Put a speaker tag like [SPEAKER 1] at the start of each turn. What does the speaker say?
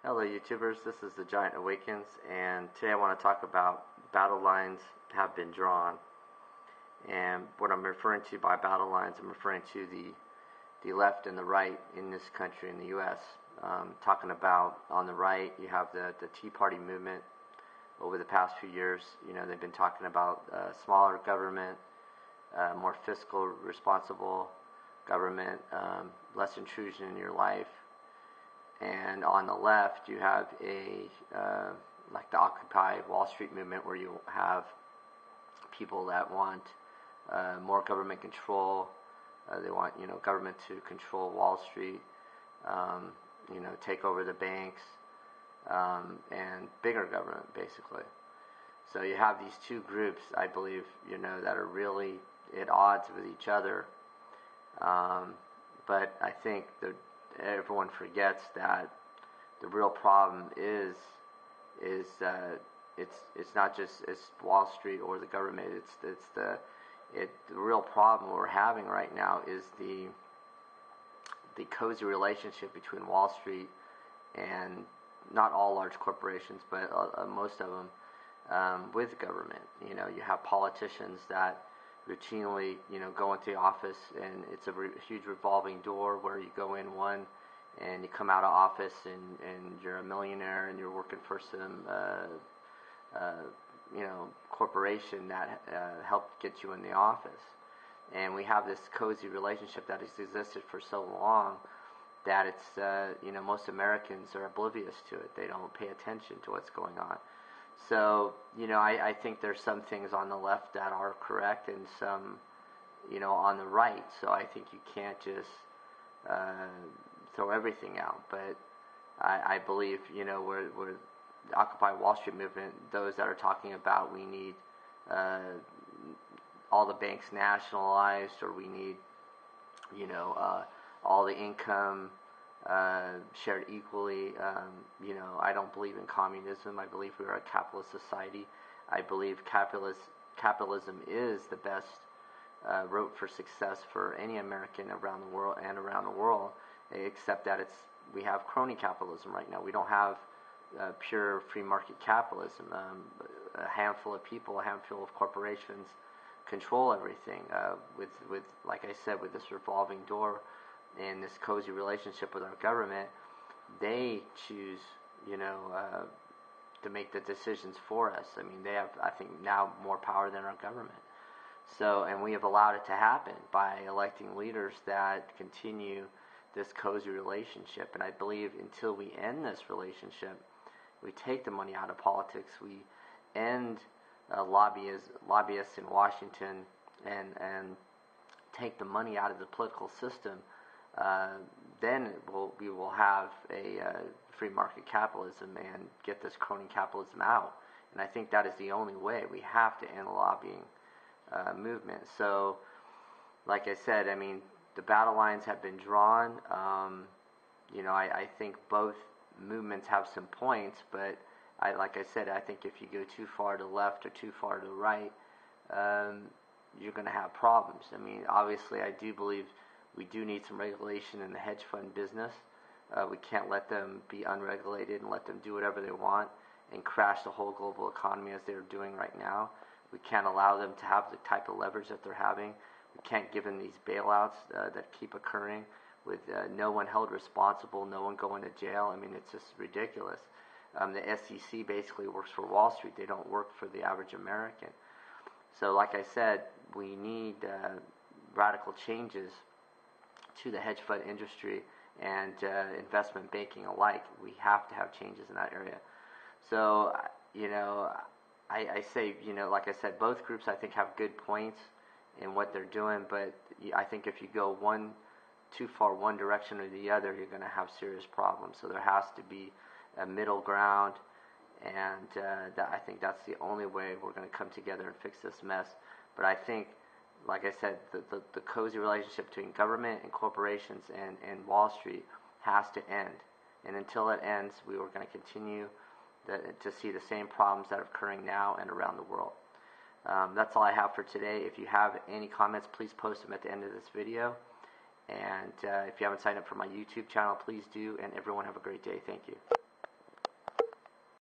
[SPEAKER 1] Hello YouTubers, this is the Giant Awakens, and today I want to talk about battle lines have been drawn. And what I'm referring to by battle lines, I'm referring to the left and the right in this country, in the U.S. Talking about on the right, you have the Tea Party movement. Over the past few years, they've been talking about smaller government, more fiscal responsible government, less intrusion in your life. And on the left, you have like the Occupy Wall Street movement, where you have people that want more government control. They want government to control Wall Street, take over the banks, and bigger government, basically. So you have these two groups, I believe, that are really at odds with each other. But I think everyone forgets that the real problem is it's not just Wall Street or the government. The real problem we're having right now is the cozy relationship between Wall Street and not all large corporations, but most of them, with government. You have politicians that routinely, go into the office, and it's a huge revolving door where you go in one and you come out of office and you're a millionaire and you're working for some corporation that helped get you in the office. And we have this cozy relationship that has existed for so long that it's most Americans are oblivious to it. They don't pay attention to what's going on. So, I think there's some things on the left that are correct and some, on the right. So I think you can't just throw everything out. But I believe, we're the Occupy Wall Street movement, those that are talking about we need all the banks nationalized, or we need, all the income shared equally. I don't believe in communism. I believe we are a capitalist society. I believe capitalism is the best route for success for any American around the world, except that we have crony capitalism right now. We don't have pure free market capitalism. A handful of people, a handful of corporations control everything, with like I said, with this revolving door and this cozy relationship with our government. They choose, to make the decisions for us. I mean, they have, I think, now more power than our government. So, and we have allowed it to happen by electing leaders that continue this cozy relationship. And I believe until we end this relationship, we take the money out of politics, we end lobbyists in Washington, and take the money out of the political system, then we will have a free market capitalism and get this crony capitalism out. And I think that is the only way. We have to end the lobbying movement. So, like I said, I mean, the battle lines have been drawn. I think both movements have some points, but like I said, I think if you go too far to the left or too far to the right, you're going to have problems. I mean, obviously, I do believe we do need some regulation in the hedge fund business. We can't let them be unregulated and let them do whatever they want and crash the whole global economy as they're doing right now. We can't allow them to have the type of leverage that they're having. We can't give them these bailouts that keep occurring with no one held responsible, no one going to jail. I mean, it's just ridiculous. The SEC basically works for Wall Street. They don't work for the average American. So like I said, we need radical changes to the hedge fund industry and investment banking alike. We have to have changes in that area. So, I say, like I said, both groups I think have good points in what they're doing, but I think if you go too far one direction or the other, you're going to have serious problems. So there has to be a middle ground, and I think that's the only way we're going to come together and fix this mess. But I think, like I said, the cozy relationship between government and corporations and Wall Street has to end. And until it ends, we are going to continue to see the same problems that are occurring now and around the world. That's all I have for today. If you have any comments, please post them at the end of this video. And if you haven't signed up for my YouTube channel, please do. And everyone have a great day. Thank you.